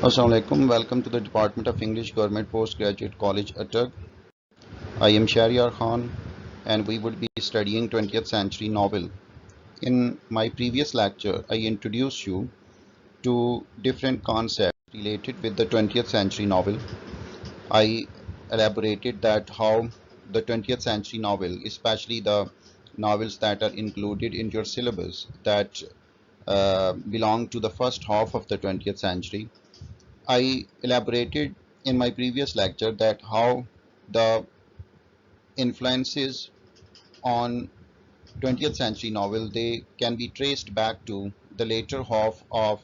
Assalamu alaikum. Welcome to the Department of English Government Postgraduate College ATTOCK. I am Sheheryar Khan and we would be studying 20th century novel. In my previous lecture, I introduced you to different concepts related with the 20th century novel. I elaborated that how the 20th century novel, especially the novels that are included in your syllabus that belong to the first half of the 20th century, I elaborated in my previous lecture that how the influences on 20th century novel they can be traced back to the later half of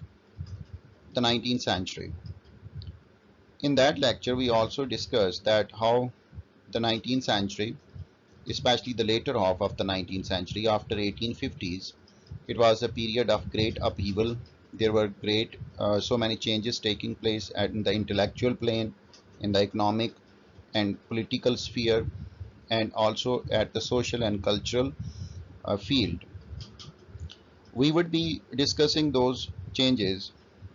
the 19th century. In that lecture we also discussed that how the 19th century, especially the later half of the 19th century after 1850s, it was a period of great upheaval. There were so many changes taking place in the intellectual plane, in the economic and political sphere, and also at the social and cultural field. We would be discussing those changes,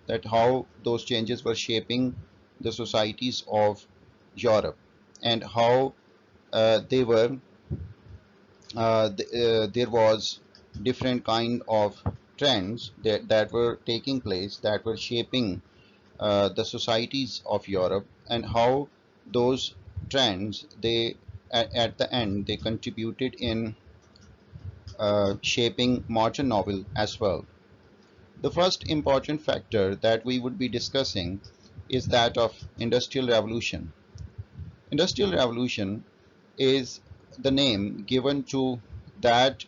that how those changes were shaping the societies of Europe and how they were there was different kind of trends that were taking place, that were shaping the societies of Europe, and how those trends they at the end they contributed in shaping modern novel as well. The first important factor that we would be discussing is that of Industrial Revolution. Industrial Revolution is the name given to that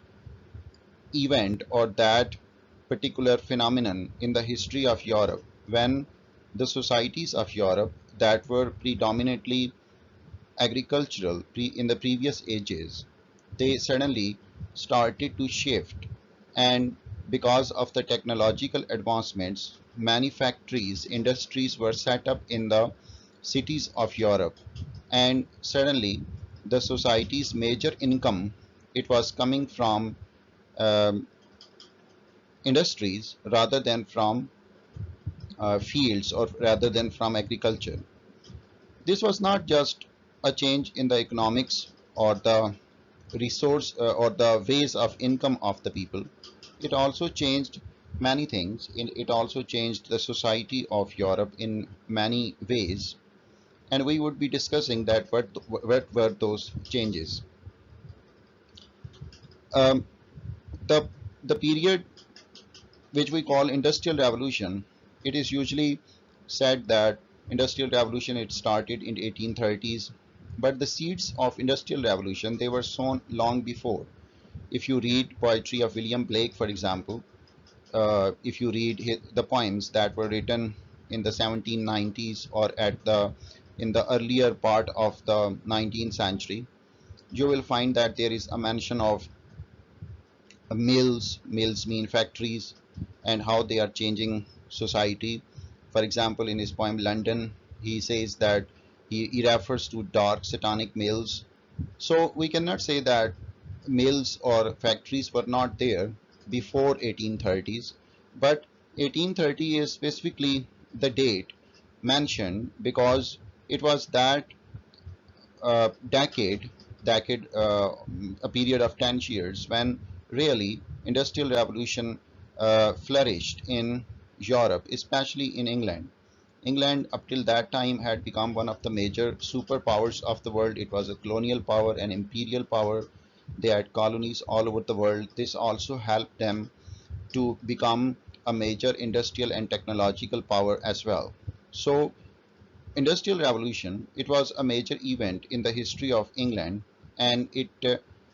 event or that particular phenomenon in the history of Europe when the societies of Europe that were predominantly agricultural in the previous ages, they suddenly started to shift, and because of the technological advancements, many factories, industries were set up in the cities of Europe, and suddenly the society's major income, it was coming from um, industries rather than from fields or rather than from agriculture. This was not just a change in the economics or the resource or the ways of income of the people. It also changed many things. It also changed the society of Europe in many ways. And we would be discussing that what were those changes. Um, the, the period which we call Industrial Revolution, it is usually said that Industrial Revolution it started in 1830s, but the seeds of Industrial Revolution they were sown long before. If you read poetry of William Blake, for example, if you read the poems that were written in the 1790s or in the earlier part of the 19th century, you will find that there is a mention of mills. Mills mean factories, and how they are changing society. For example, in his poem London, he says that he refers to dark satanic mills. So we cannot say that mills or factories were not there before 1830s, but 1830 is specifically the date mentioned because it was that decade, a period of 10 years when really industrial revolution flourished in Europe, especially in England. England up till that time had become one of the major superpowers of the world. It was a colonial power, an imperial power. They had colonies all over the world. This also helped them to become a major industrial and technological power as well. So Industrial Revolution, it was a major event in the history of England, and it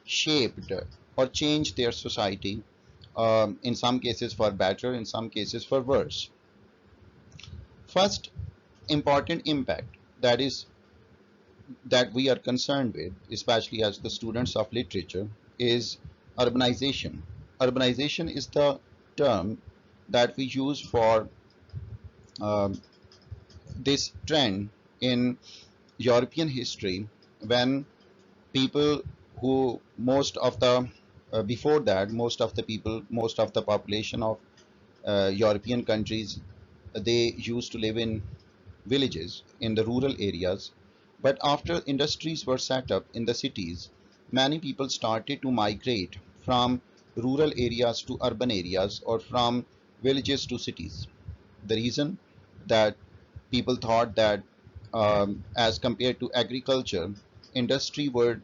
shaped or changed their society, in some cases for better, in some cases for worse. First important impact that we are concerned with, especially as the students of literature, is urbanization. Urbanization is the term that we use for um, this trend in European history when people who most of the before that most of the people, most of the population of European countries, they used to live in villages, in the rural areas. But after industries were set up in the cities, many people started to migrate from rural areas to urban areas, or from villages to cities. The reason that people thought that, as compared to agriculture, industry were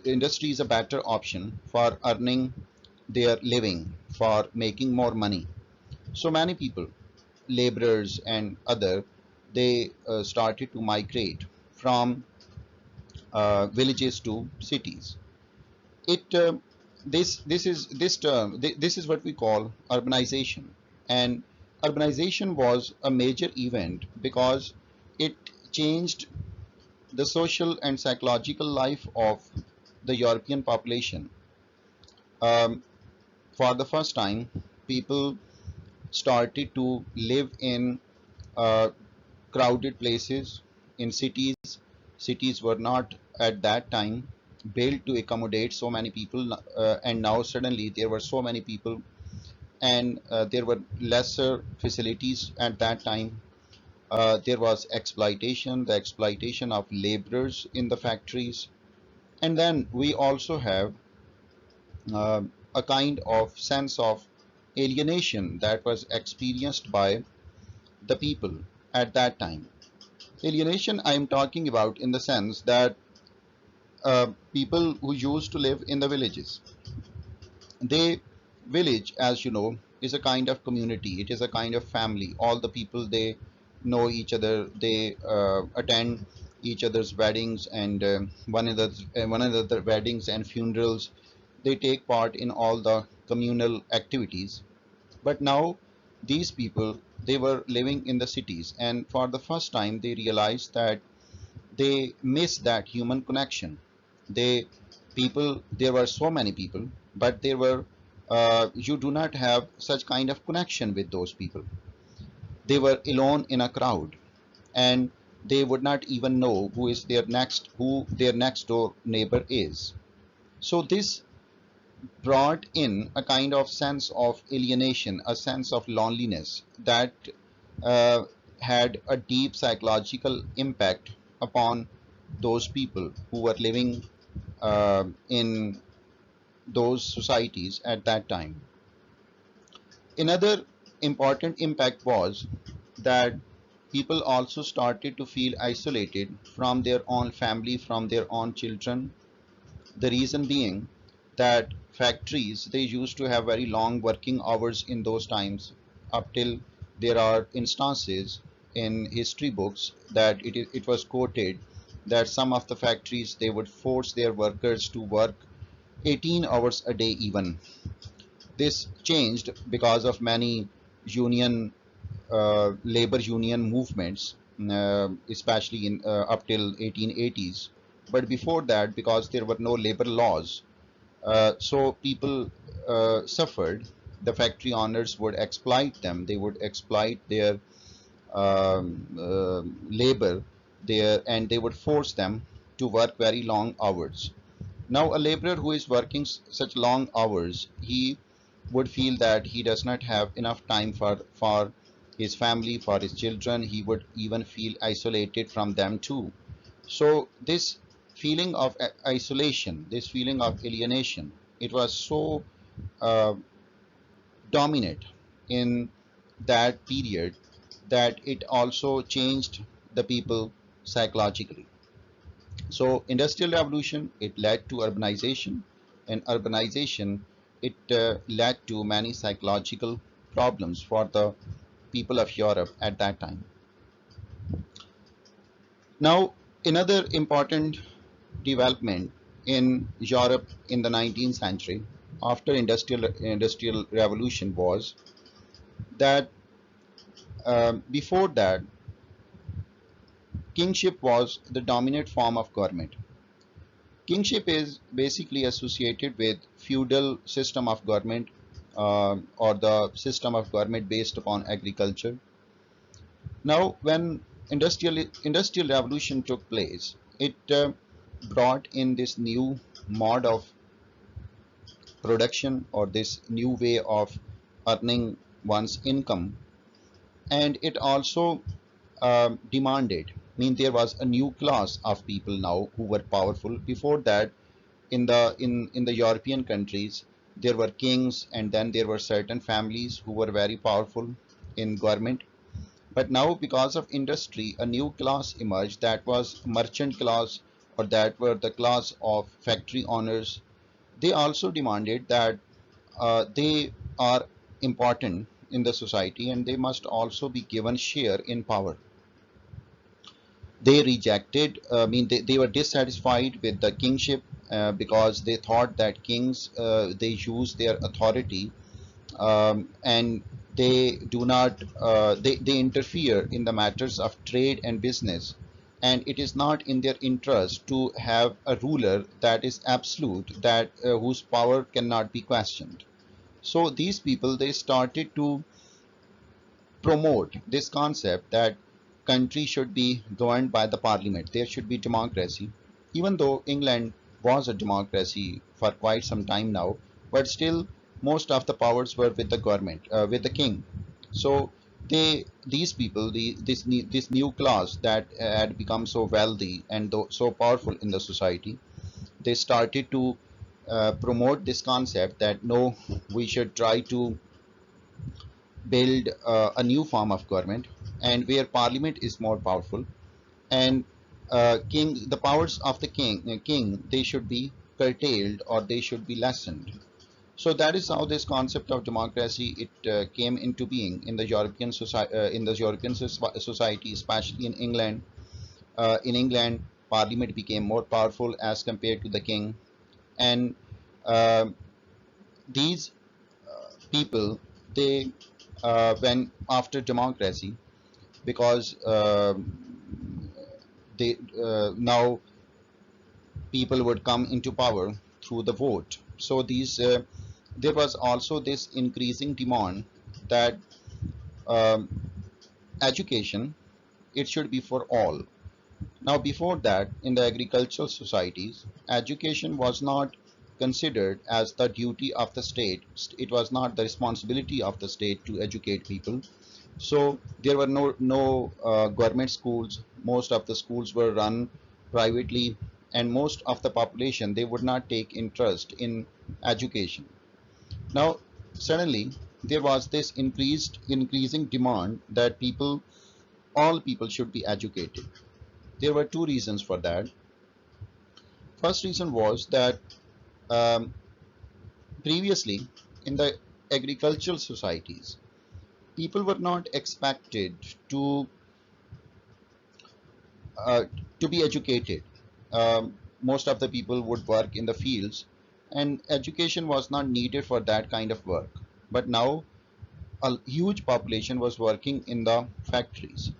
industry is a better option for earning their living, for making more money. So many people, laborers and other, they started to migrate from villages to cities. It this term, this is what we call urbanization. And urbanization was a major event because it changed the social and psychological life of the European population. Um, for the first time, people started to live in uh, crowded places, in cities. Cities were not at that time built to accommodate so many people, and now suddenly there were so many people, and there were lesser facilities at that time. There was exploitation, the exploitation of laborers in the factories. And then we also have uh, a kind of sense of alienation that was experienced by the people at that time. Alienation I am talking about in the sense that people who used to live in the villages, they, village, as you know, is a kind of community. It is a kind of family. All the people, they know each other. They attend each other's weddings, and one another weddings and funerals. They take part in all the communal activities. But now these people, they were living in the cities, and for the first time they realized that they miss that human connection. They People, there were so many people, but there were you do not have such kind of connection with those people. They were alone in a crowd, and they would not even know who their next door neighbor is. So this brought in a kind of sense of alienation, a sense of loneliness that uh, had a deep psychological impact upon those people who were living in those societies at that time. Another important impact was that people also started to feel isolated from their own family, from their own children. The reason being that factories, they used to have very long working hours in those times, up till there are instances in history books that it was quoted that some of the factories, they would force their workers to work 18 hours a day even. This changed because of many union labor union movements, especially in up till 1880s. But before that, because there were no labor laws, so people suffered. The factory owners would exploit them. They would exploit their labor there, and they would force them to work very long hours. Now, a laborer who is working such long hours, he would feel that he does not have enough time for his family, for his children. He would even feel isolated from them too. So this feeling of isolation, this feeling of alienation, it was so uh, dominant in that period that it also changed the people psychologically. So industrial revolution, it led to urbanization, and urbanization, it led to many psychological problems for the people of Europe at that time. Now, another important development in Europe in the 19th century after industrial revolution was that before that, kingship was the dominant form of government. Kingship is basically associated with feudal system of government, or the system of government based upon agriculture. Now, when industrial revolution took place, it brought in this new mode of production, or this new way of earning one's income. and it also demanded. I mean, there was a new class of people now who were powerful. Before that, in the European countries, there were kings, and then there were certain families who were very powerful in government. But now, because of industry, a new class emerged, that was merchant class, or that were the class of factory owners. They also demanded that they are important in the society, and they must also be given share in power. They rejected, they were dissatisfied with the kingship, because they thought that kings, they use their authority, and they do not they interfere in the matters of trade and business, and it is not in their interest to have a ruler that is absolute, that whose power cannot be questioned. So these people, they started to promote this concept that country should be governed by the parliament. There should be democracy. Even though England was a democracy for quite some time now, but still most of the powers were with the government, with the king. So these people, this new class that had become so wealthy and so powerful in the society, they started to promote this concept that no, we should try to build a new form of government, and where parliament is more powerful, and the powers of the king, they should be curtailed, or they should be lessened. So that is how this concept of democracy, it came into being in the European society, society, especially in England. In England, parliament became more powerful as compared to the king, and uh, these people, they when after democracy, because they now people would come into power through the vote. So there was also this increasing demand that um, education, it should be for all. Now, before that, in the agricultural societies, education was not considered as the duty of the state. It was not the responsibility of the state to educate people. So there were no government schools. Most of the schools were run privately, and most of the population, they would not take interest in education. Now, suddenly there was this increasing demand that all people should be educated. There were two reasons for that. First reason was that um, previously in the agricultural societies, people were not expected to uh, to be educated. Most of the people would work in the fields, and education was not needed for that kind of work. But now a huge population was working in the factories,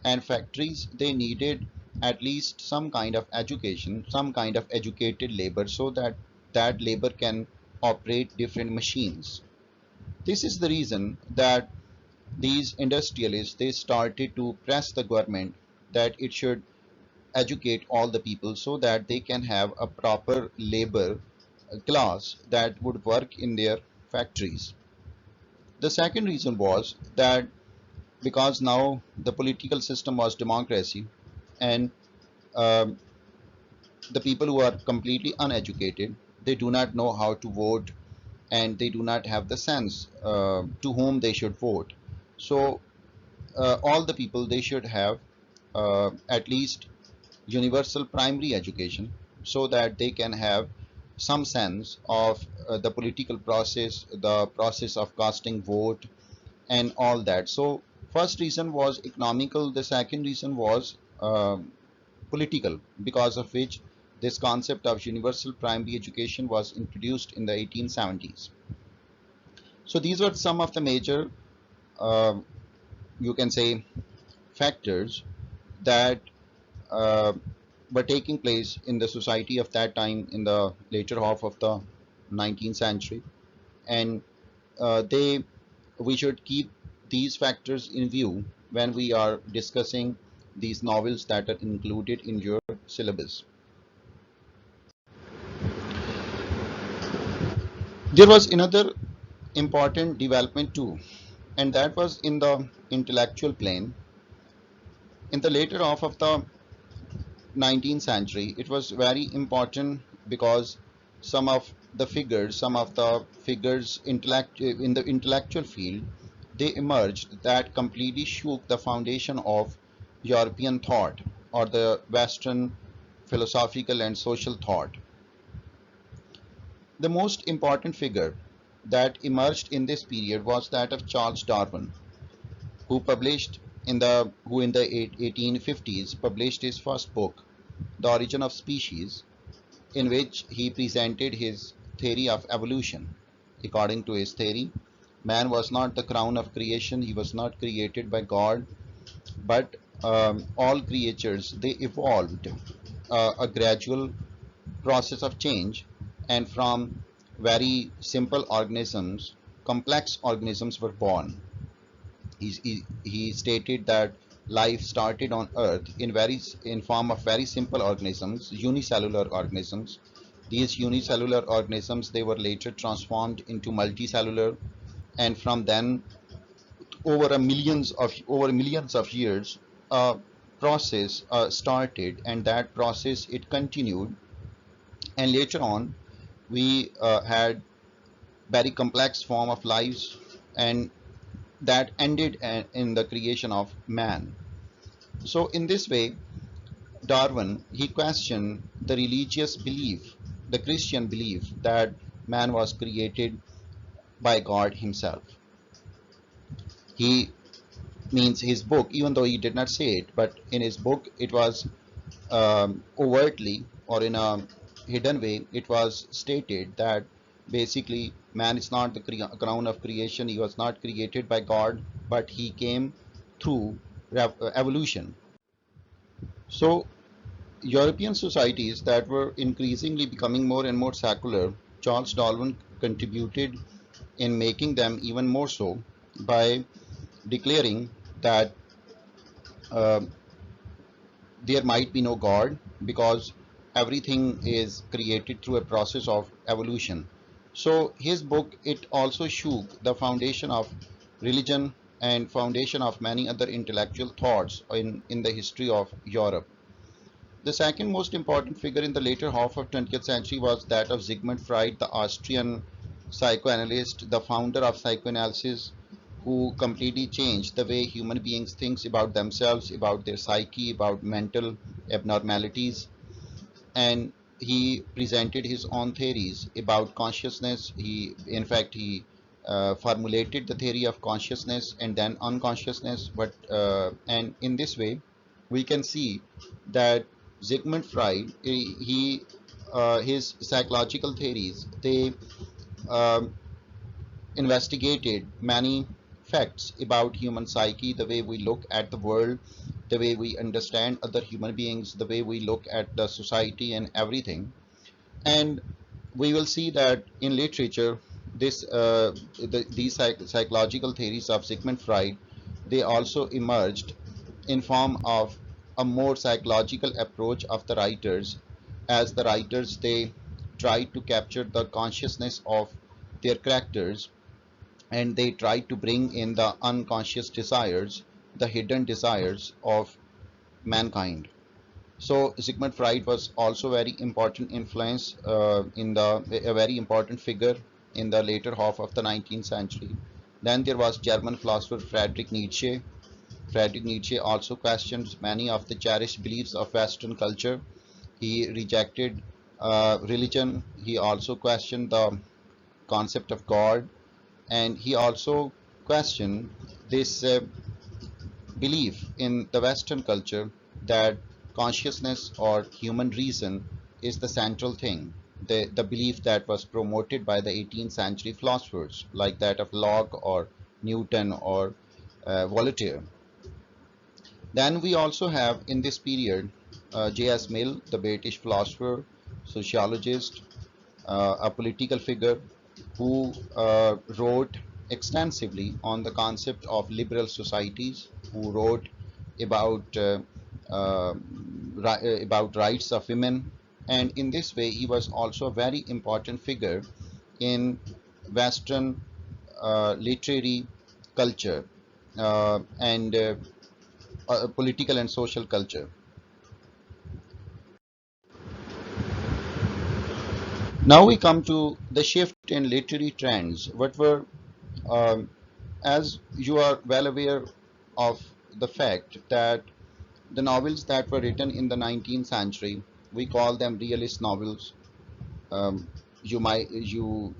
and factories, they needed at least some kind of education, some kind of educated labor, so that that labor can operate different machines. This is the reason that these industrialists, they started to press the government that it should educate all the people, so that they can have a proper labor class that would work in their factories. The second reason was that because now the political system was democracy, and um, the people who are completely uneducated, they do not know how to vote, and they do not have the sense to whom they should vote. So all the people, they should have at least universal primary education, so that they can have some sense of the political process, the process of casting vote, and all that. So first reason was economical, the second reason was political, because of which this concept of universal primary education was introduced in the 1870s. So these were some of the major, uh, you can say, factors that uh, were taking place in the society of that time, in the later half of the 19th century, and they we should keep these factors in view when we are discussing these novels that are included in your syllabus. There was another important development too. and that was in the intellectual plane. In the later half of the 19th century, it was very important because some of the figures in the intellectual field, they emerged that completely shook the foundation of European thought or the Western philosophical and social thought. The most important figure that emerged in this period was that of Charles Darwin, who in the 1850s published his first book, The Origin of Species, in which he presented his theory of evolution. According to his theory, man was not the crown of creation, he was not created by God, but all creatures, they evolved a gradual process of change, and from very simple organisms, complex organisms were born. He stated that life started on earth in form of very simple organisms, unicellular organisms. These unicellular organisms, they were later transformed into multicellular, and from then over millions of years, a process started, and that process, it continued, and later on we had very complex form of lives, and that ended in the creation of man. So in this way, Darwin, he questioned the religious belief, the Christian belief, that man was created by God himself. He means his book, even though he did not say it, but in his book it was overtly or in a hidden way, it was stated that basically man is not the crown of creation, he was not created by God, but he came through evolution. So European societies that were increasingly becoming more and more secular, Charles Darwin contributed in making them even more so by declaring that uh, there might be no God because everything is created through a process of evolution. So his book, it also shook the foundation of religion and foundation of many other intellectual thoughts in the history of Europe. The second most important figure in the later half of 20th century was that of Sigmund Freud, the Austrian psychoanalyst, the founder of psychoanalysis, who completely changed the way human beings think about themselves, about their psyche, about mental abnormalities, and he presented his own theories about consciousness. He formulated the theory of consciousness and then unconsciousness. And in this way, we can see that Sigmund Freud, his psychological theories, they um, investigated many facts about human psyche, the way we look at the world, the way we understand other human beings, the way we look at the society and everything. And we will see that in literature, these psychological theories of Sigmund Freud, they also emerged in form of a more psychological approach of the writers, as the writers, they tried to capture the consciousness of their characters, and they try to bring in the unconscious desires, the hidden desires of mankind. So Sigmund Freud was also very important influence a very important figure in the later half of the 19th century. Then there was German philosopher Friedrich Nietzsche. Friedrich Nietzsche also questioned many of the cherished beliefs of Western culture. He rejected religion. He also questioned the concept of God, and he also questioned this belief in the Western culture that consciousness or human reason is the central thing. The belief that was promoted by the 18th century philosophers like that of Locke or Newton or Voltaire. Then we also have in this period J.S. Mill, the British philosopher, sociologist, a political figure who wrote extensively on the concept of liberal societies, who wrote about uh, about rights of women, and in this way he was also a very important figure in Western literary culture and political and social culture. Now we come to the shift in literary trends. What were, um, as you are well aware of the fact that the novels that were written in the 19th century, we call them realist novels. Um, you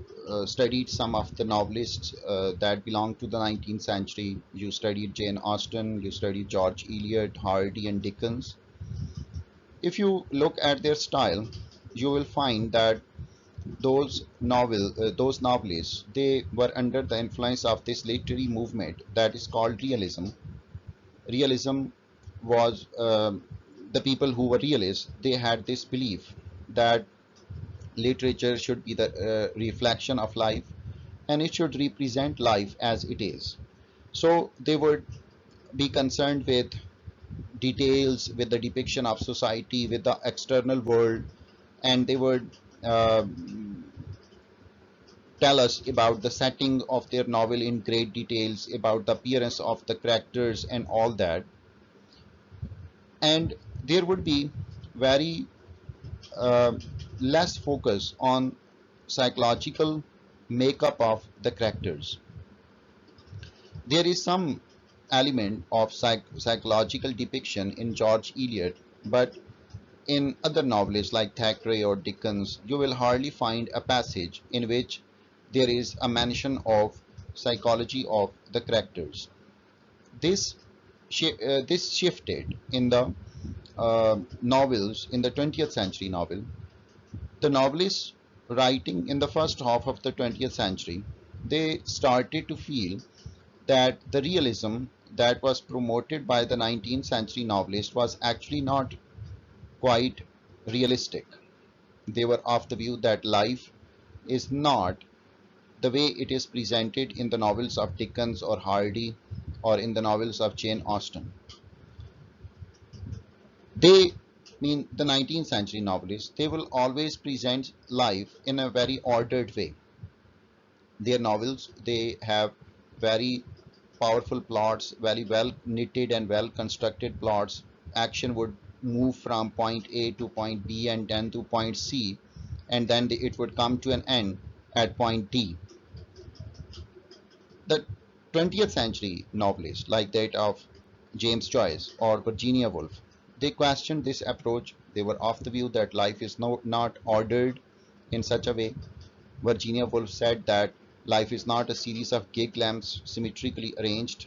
studied some of the novelists that belong to the 19th century. You studied Jane Austen, you studied George Eliot, Hardy, and Dickens. If you look at their style, you will find that those novelists, they were under the influence of this literary movement that is called realism. Realism was the people who were realists. They had this belief that literature should be the reflection of life, and it should represent life as it is. So they would be concerned with details, with the depiction of society, with the external world, and they would uh, tell us about the setting of their novel in great details, about the appearance of the characters and all that. And there would be very uh, less focus on psychological makeup of the characters. There is some element of psychological depiction in George Eliot, but in other novelists like Thackeray or Dickens, you will hardly find a passage in which there is a mention of psychology of the characters. This this shifted in the novels in the 20th century novel. The novelists writing in the first half of the 20th century, they started to feel that the realism that was promoted by the 19th century novelist was actually not quite realistic. They were of the view that life is not the way it is presented in the novels of Dickens or Hardy or in the novels of Jane Austen. They mean the 19th century novelists, they will always present life in a very ordered way. Their novels, they have very powerful plots, very well knitted and well constructed plots. Action would move from point A to point B and then to point C, and then it would come to an end at point D. The 20th century novelists, like that of James Joyce or Virginia Woolf, they questioned this approach. They were of the view that life is not ordered in such a way. Virginia Woolf said that life is not a series of gig lamps symmetrically arranged.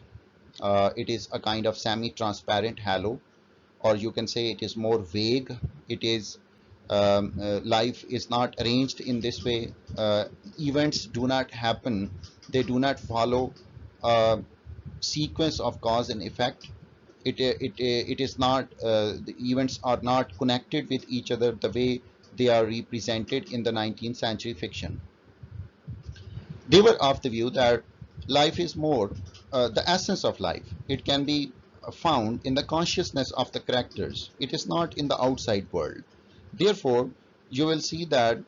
It is a kind of semi-transparent halo, or you can say it is more vague. It is life is not arranged in this way. Events do not happen. They do not follow a sequence of cause and effect. It is not, the events are not connected with each other the way they are represented in the 19th century fiction. They were of the view that life is more the essence of life. It can be found in the consciousness of the characters. It is not in the outside world. Therefore, you will see that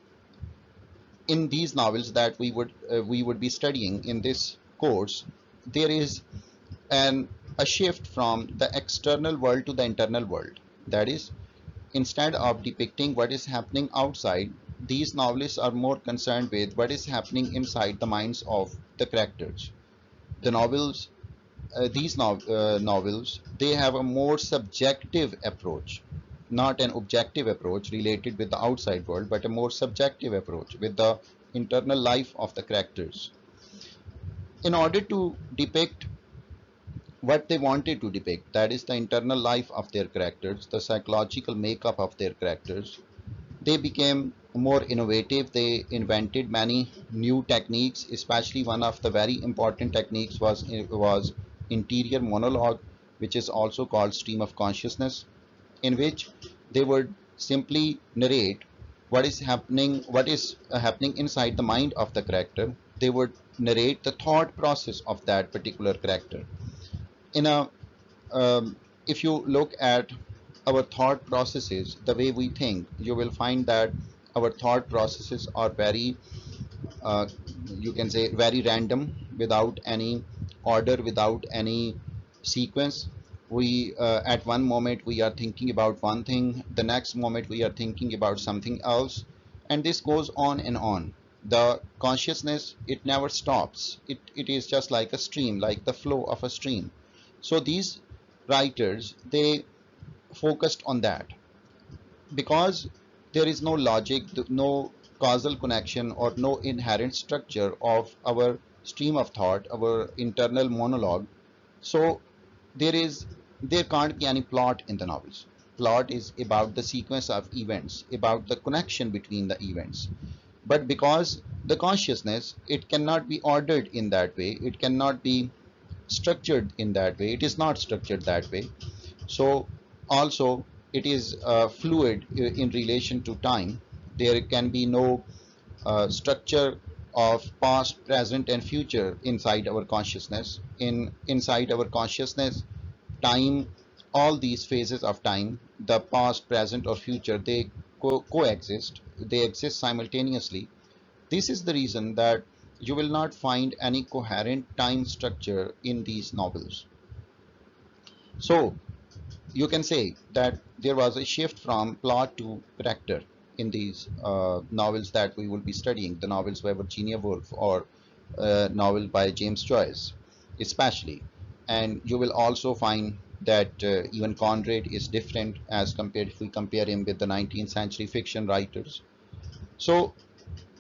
in these novels that we would be studying in this course, there is an a shift from the external world to the internal world. That is, instead of depicting what is happening outside, these novelists are more concerned with what is happening inside the minds of the characters. The novels, novels, they have a more subjective approach, not an objective approach related with the outside world, but a more subjective approach with the internal life of the characters. In order to depict what they wanted to depict, that is the internal life of their characters, the psychological makeup of their characters, they became more innovative. They invented many new techniques. Especially one of the very important techniques was interior monologue, which is also called stream of consciousness, in which they would simply narrate what is happening inside the mind of the character. They would narrate the thought process of that particular character. In a If you look at our thought processes, the way we think, you will find that our thought processes are very, uh, you can say, very random, without any order, without any sequence. We at one moment we are thinking about one thing, the next moment we are thinking about something else, and this goes on and on. The consciousness, it never stops. It is just like a stream, like the flow of a stream. So these writers, they focused on that, because there is no logic, no causal connection, or no inherent structure of our stream of thought, our internal monologue. So there can't be any plot in the novels. Plot is about the sequence of events, about the connection between the events. But because the consciousness, it cannot be ordered in that way, it cannot be structured in that way, it is not structured that way. So also it is fluid in relation to time. There can be no structure of past, present, and future inside our consciousness. Inside our consciousness, time, all these phases of time, the past, present, or future, they coexist. They exist simultaneously. This is the reason that you will not find any coherent time structure in these novels. So you can say that there was a shift from plot to character in these novels that we will be studying, the novels by Virginia Woolf, or novel by James Joyce especially. And you will also find that even Conrad is different as compared, if we compare him with the 19th century fiction writers. So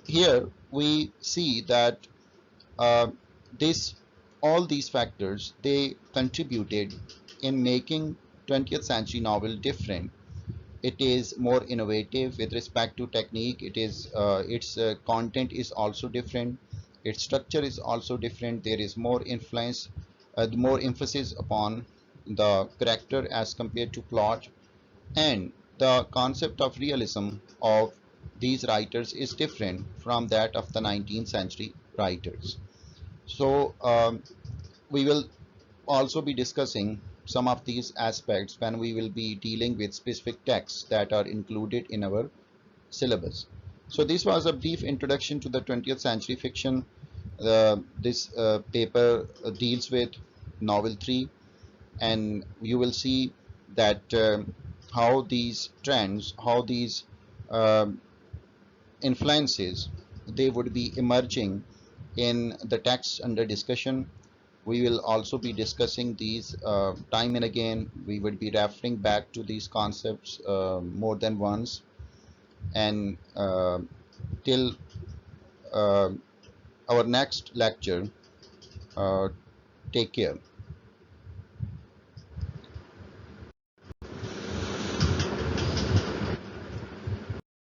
here we see that uh, this all these factors, they contributed in making 20th century novel different. It is more innovative with respect to technique. It is its content is also different, its structure is also different. There is more influence, more emphasis upon the character as compared to plot. And the concept of realism of these writers is different from that of the 19th century writers. So we will also be discussing some of these aspects when we will be dealing with specific texts that are included in our syllabus. So this was a brief introduction to the 20th century fiction. This paper deals with novel 3, and you will see that how these trends, how these um influences, they would be emerging in the texts under discussion. We will also be discussing these time and again. We would be referring back to these concepts more than once. And till uh, our next lecture, uh, take care.